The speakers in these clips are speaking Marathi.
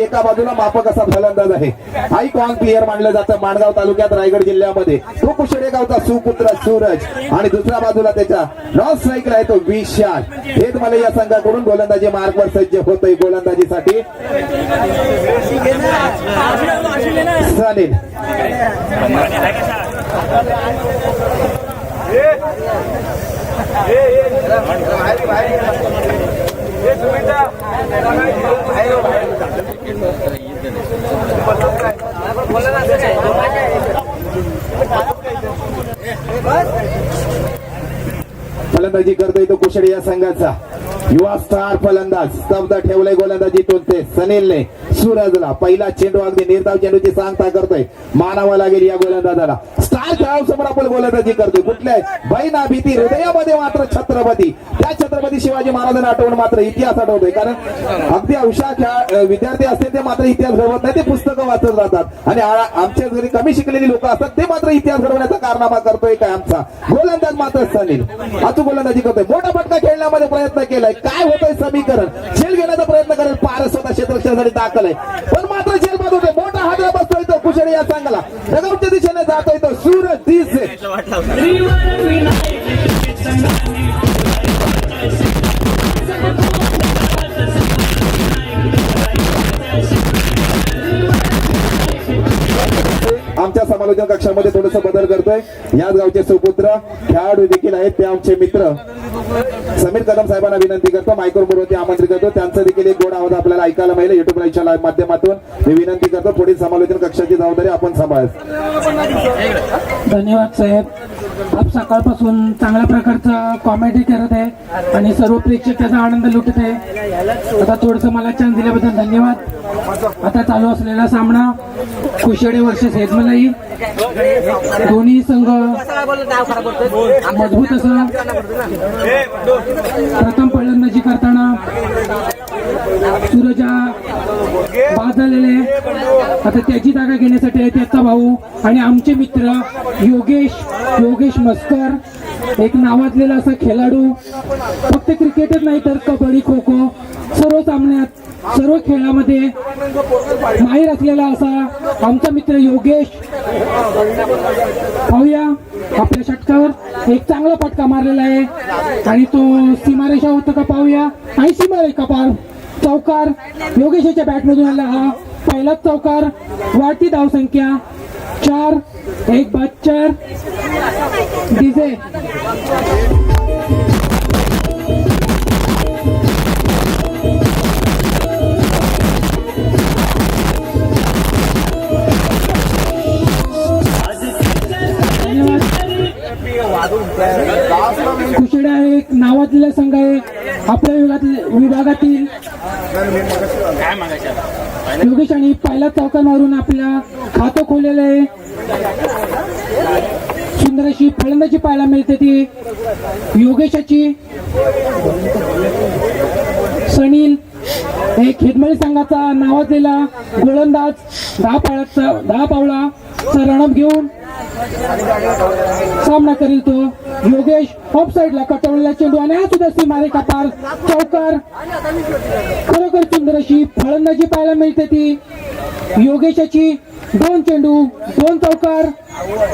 एका बाजूला मापक असा फलंदाज आहे, आयकॉन प्लेयर मानलं जातं माणगाव तालुक्यात रायगड जिल्ह्यामध्ये, तो कुशेडे गावचा सुपुत्र सूरज, आणि दुसऱ्या बाजूला त्याच्या नॉन स्ट्राईकला आहे तो विशाल. हेच मला या संघाकडून गोलंदाजी मार्गवर सज्ज होतोय गोलंदाजीसाठी सनील. फलंदाजी करतोय तो कुशेडे या संघाचा युवा स्टार फलंदाज. स्तब्ध ठेवलंय गोलंदाजीतून ते सनीलने सूरजला. पहिला चेंडू अगदी निर्धाव चेंडूची सांगता करतोय, मानावं लागेल या गोलंदाजाला. स्टार खेळाडूसमोर आपण गोलंदाजी करतोय. कुठल्या बैना भीती हृदयामध्ये मात्र छत्रपती, त्या छत्रपती शिवाजी महाराजांना आठवून मात्र इतिहास आठवतोय. कारण अगदी हुशार विद्यार्थी असतील ते मात्र इतिहास घडवत नाही, ते पुस्तकं वाचत राहतात. आणि आमच्या घरी कमी शिकलेली लोक असतात ते मात्र इतिहास घडवण्याचा कारनामा करतोय काय आमचा गोलंदाज मात्र सनील. अचूक गोलंदाजी करतोय. मोठा फटका खेळण्यामध्ये प्रयत्न केलाय. काय होतंय समीकरण, झेल घेण्याचा प्रयत्न करेल. पारस स्वतः क्षेत्ररक्षणासाठी दाखल आहे, पण मात्र झेल बाद होतोय. मोठा हादरा बसतोय तो कुशेडे या संघाला. नगावच्या दिशेने जातोय तो सूरज दिसे. आमच्या समालोचन कक्षामध्ये थोडस बदल करतोय. याच गावचे सुपुत्र खेळाडू देखील आहेत, ते आमचे मित्र समीर कदम साहेबांना विनंती करतो, मायक्रोफोन वरती आमंत्रित करतो. त्यांचं देखील एक गोड आवाज आपल्याला ऐकायला मिळेल युट्यूब लाईव्हच्या माध्यमातून. मी विनंती करतो पुढील समालोचन कक्षाची जबाबदारी आपण सांभाळा. धन्यवाद साहेब. आप सकाळपासून चांगल्या प्रकारचं कॉमेडी करत आहे आणि सर्व प्रेक्षक त्याचा आनंद लुटत आहे. आता थोडंसं मला चान्स दिल्याबद्दल धन्यवाद. आता चालू असलेला सामना कुशेडे वर्सेस हेजमलाई. दोन्ही संघ मजबूत असं. प्रथम फलंदाजी करताना सूरज बाद झालेले. आता त्याची जागा घेण्यासाठी त्याचा भाऊ आणि आमचे मित्र योगेश मस्कर, एक नावाजलेला असा खेळाडू. फक्त क्रिकेटच नाही तर कबड्डी, खो खो सर्व सामन्यात सर्व खेळामध्ये माहीर असलेला असा आमचा मित्र योगेश. पाहूया आपल्या षटकावर एक चांगला फटका मारलेला आहे आणि तो सीमारेषा होतो का पाहूया. आणि सीमारेषा पार चौकार योगेशच्या बॅटमधून आला. हा पहिलाच चौकार. वाढती धावसंख्या 4. एक बाद 4. डीजे कुशेडा एक नावाजलेला संघ आहे आपल्या विभागातील. योगेश आणि पहिला चौकार मारून आपल्या खातं खोललेलं आहे. सुंदर अशी फलंदाजी पाहायला मिळते ती योगेशाची. सनील एक हेदमळी संघाचा नावाजलेला गोलंदाज 10 पावलाचा रणप घेऊन सामना करील तो योगेश. ऑफ साईडला कटवलेला चेंडू आणि हा सुद्धा सीमारेखा पार चौकार. खरोखर सुंदर अशी फलंदाजी पाहायला मिळते ती योगेशाची. 2 चेंडू 2 चौकार.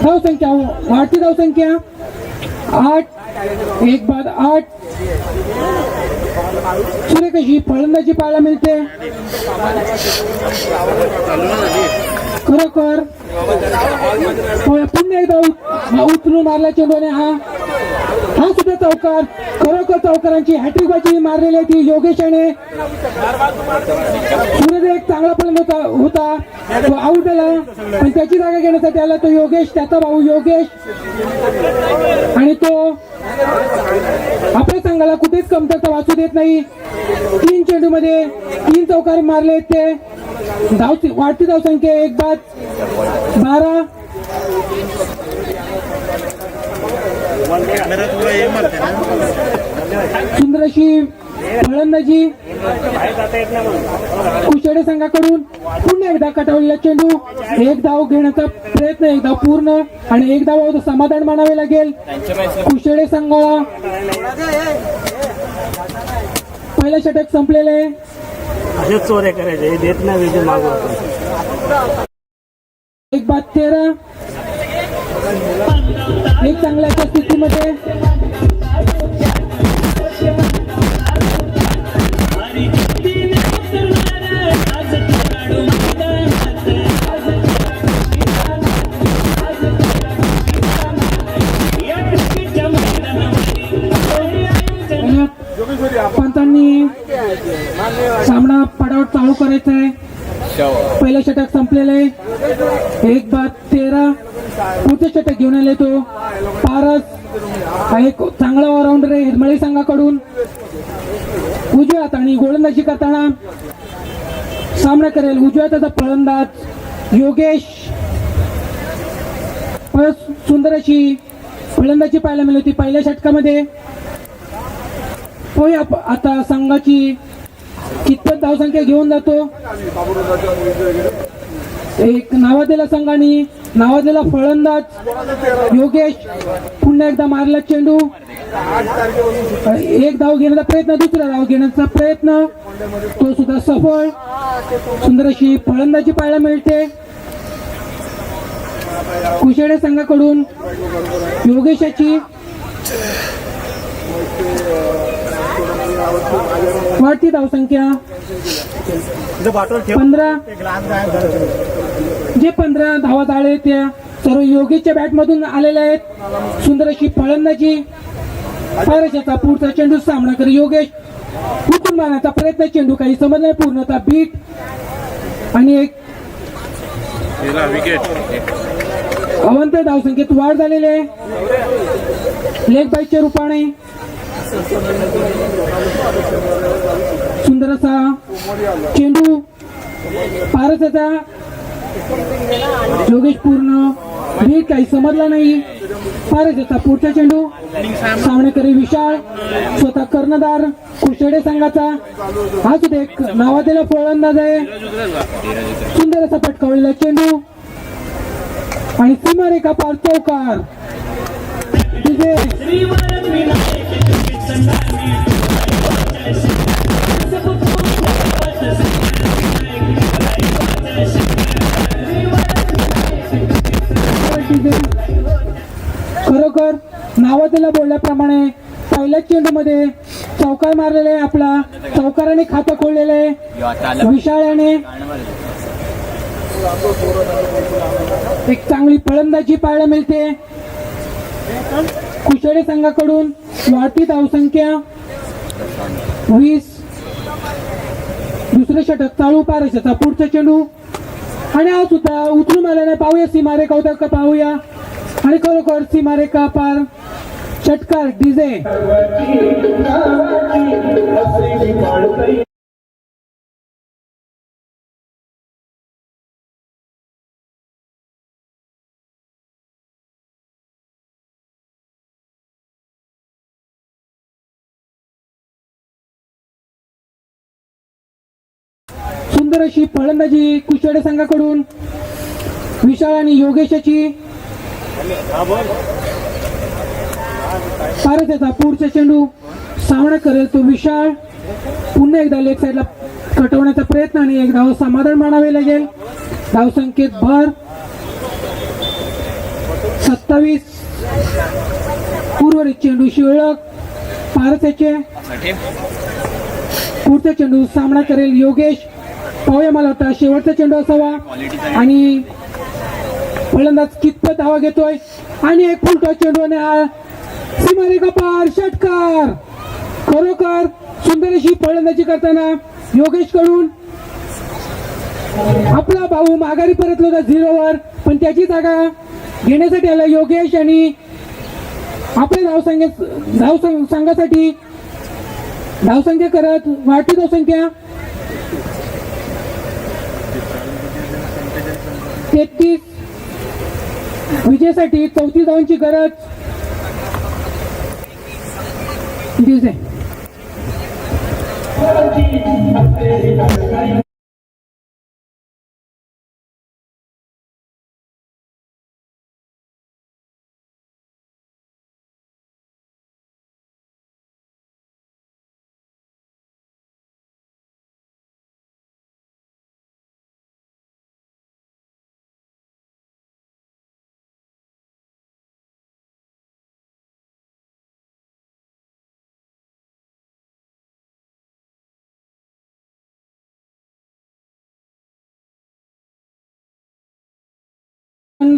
धावसंख्या वाढती धावसंख्या 8. एक बाद 8. सुरेख अशी फलंदाजी पाहायला मिळते. खरोखर पुन्हा एकदा उचलून मारला चेंडूने. हा सुद्धा चौकार. खरोखर चौकारांची हॅट्रिक बाजी मारलेली ती योगेशाने. सूरज एक चांगला फलंदाज होता, तो आऊट झाला, पण त्याची जागा घेण्यासाठी आला तो योगेश, त्याचा भाऊ योगेश. आणि तो आपल्या संघाला कुठेच कमतरता वाचू देत नाही. 3 चेंडू मध्ये 3 चौकार मारले ते. वाढती धावसंख्या 1 बाद 12. सुंदर अशी फलंदाजी कुशेडे संघाकडून. पुन्हा एकदा कटवलेला चेंडू. 1 धाव घेण्याचा प्रयत्न. 1 धाव पूर्ण आणि 1 धाव समाधान मानावे लागेल कुशेडे संघाला. पहिलं षटक संपलेलं आहे. असेच चोऱ्या करायचे हे देत नाही विजय मागून. एक बाद 13 एक चांगल्या स्थितीमध्ये पंतांनी सामना पडावट चालू करायचा आहे. पहिलं षटक संपलेलं आहे. एक बाद 13 पुढचं षटक घेऊन आले तो पारस हा एक चांगला ऑलराऊंडर आहे हिरमळी संघाकडून. उजव्या हाताने गोलंदाजी करताना सामना करेल उजव्या हाताचा फलंदाज योगेश. सुंदर अशी फलंदाजी पाहायला मिळाली होती पहिल्या षटकामध्ये. होय आता संघाची कितपत धावसंख्या घेऊन जातो. एक नावाजलेला संघाने नावाजलेला फलंदाज योगेश पुन्हा एकदा मारला चेंडू. एक धाव घेण्याचा प्रयत्न दुसरा धाव घेण्याचा प्रयत्न तो सुद्धा सफळ. सुंदर अशी फलंदाजी पाहायला मिळते कुशेडे संघाकडून. योगेशाची वाढती धावसंख्या 15. जे 15 धावा झाले त्या सर्व योगेशच्या बॅटमधून आलेल्या आहेत. सुंदर अशी फलंदाजी पारशाचा पुढचा चेंडू सामना कर योगेश उठून मारण्याचा प्रयत्न. चेंडू काही समज नाही पूर्णतः बीट आणि एक अवंत धावसंख्येत वाढ झालेली आहे लेग बाईच्या रूपाने. सुंदर असा चेंडू पारसाचा योगेश पूर्ण बीट काही समजला नाही. पारसाचा पुढचा चेंडू सामनेकरी विशाल स्वतः कर्णधार कुशेडे संघाचा. हा सुद्धा एक नावाजलेला फलंदाज आहे. सुंदर असा पटकावलेला चेंडू आणि सीमारेखा पार चौकार. खरोखर नावाजलेला बोलल्याप्रमाणे पहिल्याच चेंडूमध्ये चौकार मारलेला आहे. आपला चौकाराने खातं खोललेलं आहे विशाळ्याने. एक चांगली फलंदाजी पाहायला मिळते कुशेडे संघाकडून. वाढती धावसंख्या 20. दुसरे षटक चालू पारशाचा पुढचा चेंडू आणि हा सुद्धा उचलून आल्याने पाहूया सीमारेखा होता का पाहूया. आणि खरोखर सीमारेखा पार षटकार डीजे. सुंदर अशी फलंदाजी कुशेडे संघाकडून. विशाल आणि योगेशाची पारशाचा पुढचा चेंडू सामना करेल तो विशाल. पुन्हा एकदा लेग साईडला कटवण्याचा प्रयत्न आणि एक धाव समाधान मानावे लागेल. धावसंख्येत भर 27. उर्वरित चेंडू शिवळक पारशाचे. पुढचा चेंडू सामना करेल योगेश. पाहूया मला वाटतं शेवटचा चेंडू असावा आणि फलंदाज कितपत धावा घेतोय आणि एक फुलटॉस चेंडू आणि हा सीमारेखा पार षटकार. खरोखर सुंदर अशी फलंदाजी करताना योगेश कडून आपला भाऊ माघारी परतला होता 0वर पण त्याची जागा घेण्यासाठी आला योगेश आणि आपल्या संघासाठी धावसंख्या करत वाढती धावसंख्या 33. विजयासाठी 34 धावांची गरज दिसे.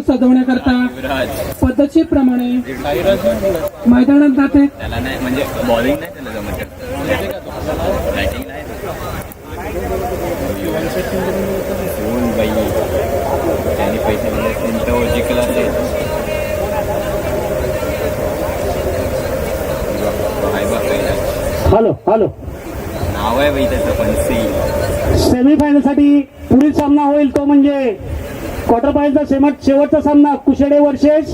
सजवण्याकरता पद्धतशीर प्रमाणे मैदानात जाते. त्याला नाही म्हणजे बॉलिंग नाही त्याला जमत बॅटिंग नाही कोण बाई त्यांनी पैसे दिले त्यांचं जिंकला असेल हॅलो हॅलो नाव आहे बाई त्याचं पण सेमीफायनल साठी पुढील सामना होईल तो म्हणजे क्वार्टर फायनलचा शेवटचा सामना कुशेडे वर्सेस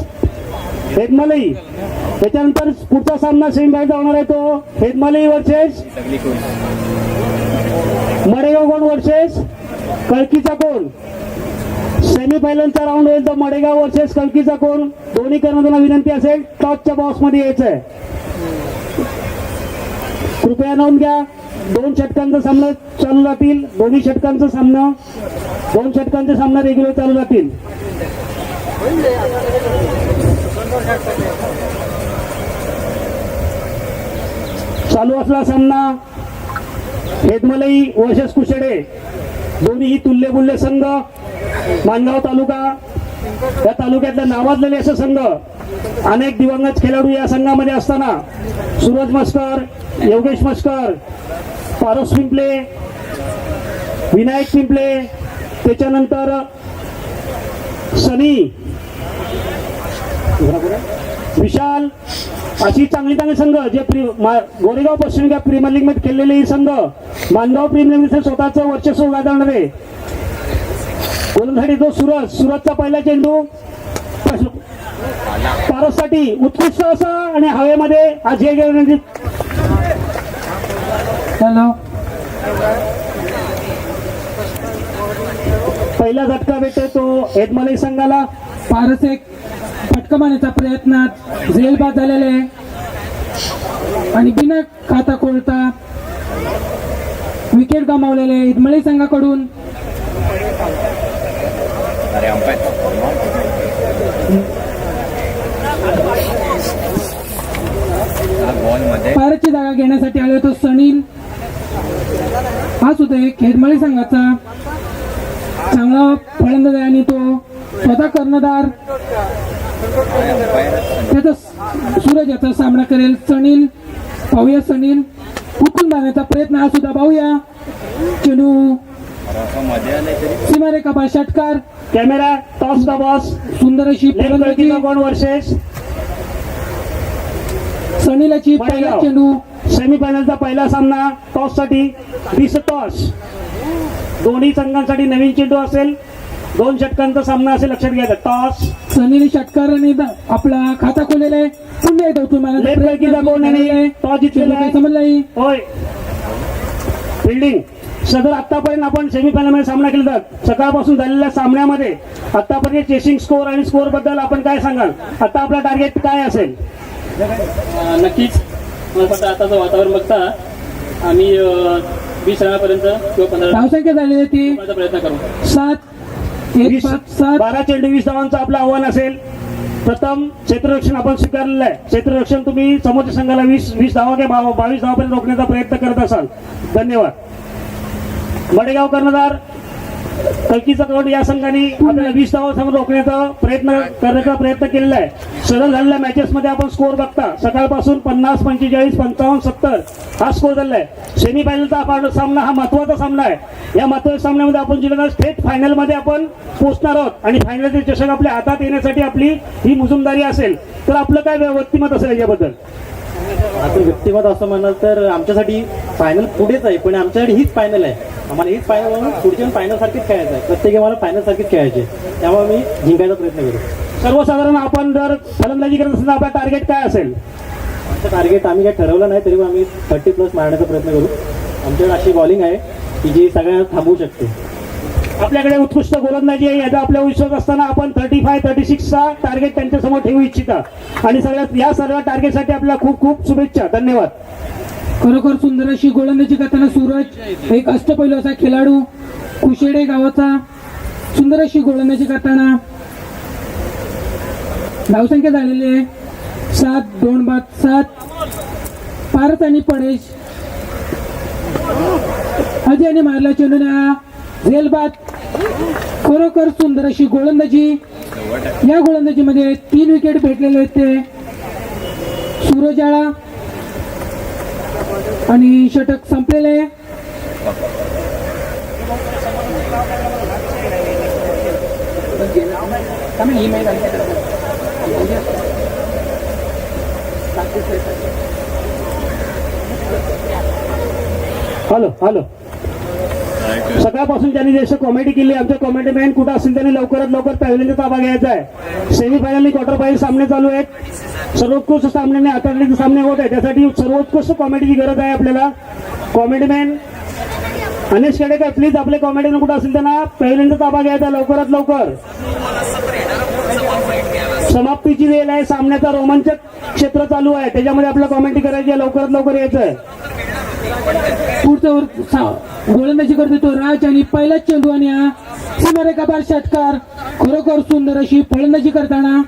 हेदमलई. त्याच्यानंतर पुढचा सामना सेमीफायनल होणार आहे तो हेदमलई वर्सेस सगळी खुश मडेगाव कोण वर्सेस कळकीचा कोण. सेमीफायनलचा राऊंड होईल तो मडेगाव वर्सेस कळकीचा कोण. दोन्ही कर्णधारांना विनंती असेल टॉपच्या बॉक्समध्ये यायचं आहे. कृपया नोंद घ्या. 2 षटकांचा सामना चालू राहतील. दोन्ही षटकांचा सामना 2 षटकांचे सामना रेग्युलर चालू राहतील. चालू असला सामना हेदमलई वर्सेस कुशेडे. दोन्हीही तुल्यबुल्य संघ. माणगाव तालुका या तालुक्यातले नावाजलेले असे संघ. अनेक दिवंगत खेळाडू या संघामध्ये असताना सूरज मस्कर, योगेश मस्कर, पारस पिंपले, विनायक पिंपले, त्याच्यानंतर सनी, विशाल अशी चांगली चांगली संघ जे गोरेगाव पश्चिम घाट प्रीमियर लीग मध्ये खेळलेले ही संघ मानगाव प्रीमियर लीग स्वतःचं वर्चस्व गाजवणारे. गोलंदाजी तो सुरजचा पहिला चेंडू पारससाठी उत्कृष्ट असा आणि हवेमध्ये आज हे गेले. हॅलो पहिला झटका भेटतो तो हेदमलई संघाला. पारस एक फटका मारण्याचा प्रयत्नात झेल बाद झालेले आणि बिना खाता खोलता विकेट गमावलेले इदमळी संघाकडून. अरे अंपायर बॉल मध्ये पारसची जागा घेण्यासाठी आले तो सनील. हा सुद्धा एक खेडमळी संघाचा चांगला फलंदाज आहे आणि तो स्वतः कर्णधार त्याचा सूरज याचा सामना करेल. सनील पाहूया. सनील उठून जाण्याचा प्रयत्न हा सुद्धा पाहूया. चेंडू मध्ये आले तरी सीमारेखा बा षटकार. Camera toss the boss. सुंदर अशी फलंदाजी कोण वर्सेस सनीलाची पहिला चेंडू. सेमीफायनलचा पहिला सामना टॉस साठी 20 टॉस. दोन्ही संघांसाठी नवीन चेंडू असेल. 2 षटकांचा सामना असेल लक्षात घ्यायचं. टॉस सनील षटकाराने आपला खाता खोलेला आहे. पुन्हा एकदा उठून मारण्याचा प्रयत्न केलेला टॉस जिंकलेला आहे. समजलं नाही. होय फिल्डिंग सदर आतापर्यंत आपण सेमीफायनल मध्ये सामना केला जात. सकाळपासून झालेल्या सामन्यामध्ये आतापर्यंत चेसिंग स्कोर आणि स्कोर बद्दल आपण काय सांगाल. आता आपला टार्गेट काय असेल. नक्कीच मला वाटतं आताचं वातावरण बघता आम्ही 20 रनापर्यंत किंवा 15 धावसंख्या झाली ती रनाचा प्रयत्न करू. 7 12 चेंडू 20 धावांचं आपलं आव्हान असेल. प्रथम क्षेत्ररक्षण आपण स्वीकारलेलं आहे. क्षेत्ररक्षण तुम्ही समोरच्या संघाला 20 धावा किंवा 22 धावापर्यंत रोखण्याचा प्रयत्न करत असाल. धन्यवाद. मडेगाव कर्णधार कल्कीचा कवड या संघाने आपल्याला 20 धावा समोर रोखण्याचा प्रयत्न केलेला आहे. सदर झालेल्या मॅचेस मध्ये आपण स्कोर बघता सकाळपासून 50, 45, 55, 70 हा स्कोर झालेला आहे. सेमीफायनलचा सामना हा महत्वाचा सामना आहे. या महत्वाच्या सामन्यामध्ये आपण जिल्हा थेट फायनल मध्ये आपण पोहोचणार आहोत आणि फायनलचे चषक आपल्या हातात येण्यासाठी आपली ही मुजुमदारी असेल. तर आपलं काय व्यक्तिमत असेल याच्याबद्दल. आता व्यक्तिमत असं म्हणाल तर आमच्यासाठी फायनल पुढेच आहे पण आमच्यासाठी हीच फायनल आहे. आम्हाला हीच फायनल म्हणून पुढच्या फायनल सारखीच खेळायचं आहे. प्रत्येक आम्हाला फायनल सारखीच खेळायचे. त्यामुळे मी जिंकायचा प्रयत्न करू. सर्वसाधारण आपण जर फलंदाजी करत असेल तर आपला टार्गेट काय असेल. आमचं टार्गेट आम्ही काही ठरवलं नाही तरी आम्ही 30+ मारण्याचा प्रयत्न करू. आमच्याकडे अशी बॉलिंग आहे की जी सगळ्यांना थांबवू शकते. आपल्याकडे उत्कृष्ट गोलंदाजी आहे याचा आपल्या विश्वास असताना आपण 35, 36चा टार्गेट त्यांच्यासमोर ठेवू इच्छिता आणि या सर्व टार्गेटसाठी आपल्याला खूप खूप शुभेच्छा. धन्यवाद. खरोखर सुंदर अशी गोलंदाजी करताना सूरज एक अष्टपैलू असा खेळाडू कुशेडे गावाचा सुंदर अशी गोलंदाजी करताना. धावसंख्या झालेली आहे 7, 2 बाद 7. पारस आणि पडेश अजयने मारला चेंडूने हा झेल बाद. खरोखर सुंदर अशी गोलंदाजी या गोलंदाजीमध्ये 3 विकेट भेटलेले आहेत ते सूरजाळा आणि षटक संपलेले आहे. हॅलो हॅलो सकाळपासून त्यांनी जसं कॉमेडी केली आमच्या कॉमेडी मॅन कुठं असेल त्यांनी लवकरात लवकर पॅव्हलियनचा ताबा घ्यायचा आहे. सेमीफायनल क्वार्टर फायनल सामने चालू आहेत. सर्वोत्कृष्ट सामने आतापर्यंत सामने होत आहे त्यासाठी सर्वोत्कृष्ट कॉमेडीची गरज आहे आपल्याला. Comedy man Anesh Khedekar please आपले कॉमेडी मॅन कुठं असेल त्यांना पॅव्हलियनचा ताबा घ्यायचा लवकरात लवकर. समाप्तीची वेळ आहे. सामन्याचा रोमांचक क्षेत्र चालू आहे त्याच्यामध्ये आपल्याला कॉमेंट्री करायची आहे. लवकरात लवकर यायचं आहे. पुढचं गोलंदाजी करतो तो राज आणि पहिलाच चेंडू आणि हा सीमारेखापार षटकार. खरोखर सुंदर अशी फलंदाजी करताना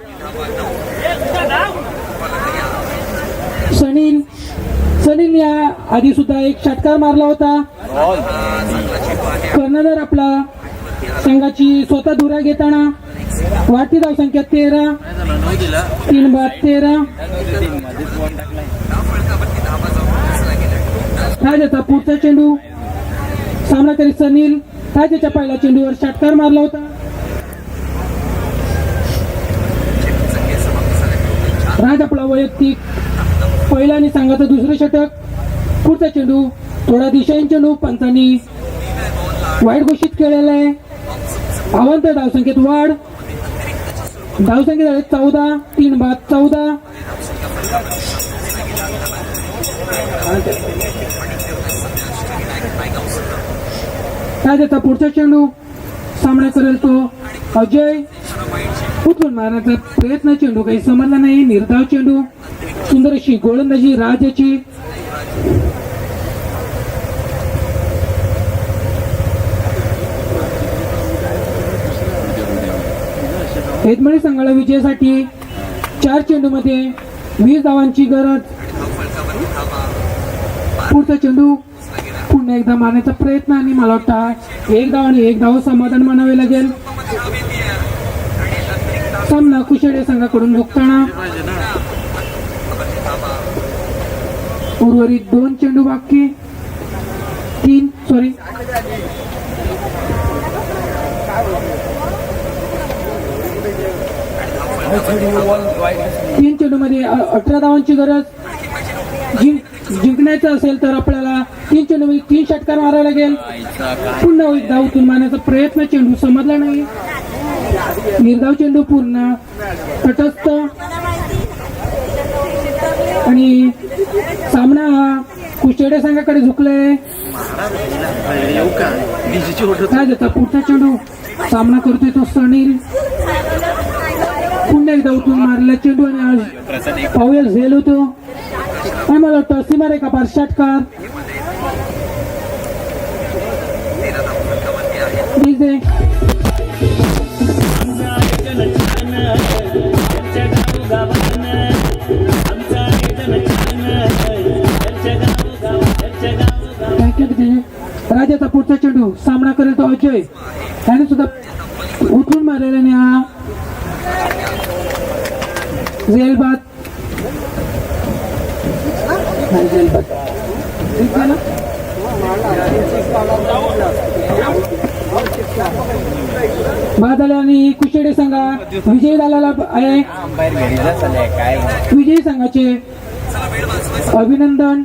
सनील या आधी सुद्धा एक षटकार मारला होता. कर्णधार आपला संघाची स्वतः धुरा घेताना वाढती धावसंख्या 13 3 बाद 13. राजाचा पुढचा चेंडू सामना करीत सनील राजाच्या पहिल्या चेंडूवर षटकार मारला होता. राज आपला वैयक्तिक पहिला आणि संघाचं दुसरं षटक. पुढचा चेंडू थोडा दिशाहीन चेंडू पंचांनी वाईट घोषित केलेला आहे. अवांतर धावसंख्येत वाढ. धावसंख्या झाली 14 3 बाद 14. राजाचा पुढचा चेंडू सामना करेल तो अजय. उचलून मारण्याचा प्रयत्न चेंडू काही समजला नाही. निर्धाव चेंडू. सुंदर अशी गोलंदाजी राजाची. हेदमळी संघाला विजयासाठी 4 चेंडूमध्ये 20 धावांची गरज. पुढचा चेंडू पुन्हा एकदा मारण्याचा प्रयत्न आणि मला वाटतं 1 धाव आणि 1 धाव समाधान मानावे लागेल. सामना कुशेडे संघाकडून झुकताना उर्वरित 2 चेंडू बाकी 3 चेंडूमध्ये 18 धावांची गरज. जिंकण्याचं असेल तर आपल्याला 3 चेंडूमध्ये 3 षटकार मारावे लागेल. पुन्हा 1 धावतून मारण्याचा प्रयत्न चेंडू समजला नाही. निर्धाव चेंडू पूर्ण तटस्थ आणि सामना हा कुशेडे संघाकडे झुकले. राजाचा पुढचा चेंडू सामना करतोय तो सनील. पुन्हा एकदा उठून मारलेला चेंडू आणि आज पाऊया झेल होतो आणि मला वाटतं सीमारेखापार षटकार. राजाचा पुढचा चेंडू सामना करेल तो अजय. त्याने सुद्धा उठून मारलेल्याने हा झेलबाद. बाद झाल्याने कुशेडे संघा विजयी झालेला आहे. विजयी संघाचे अभिनंदन.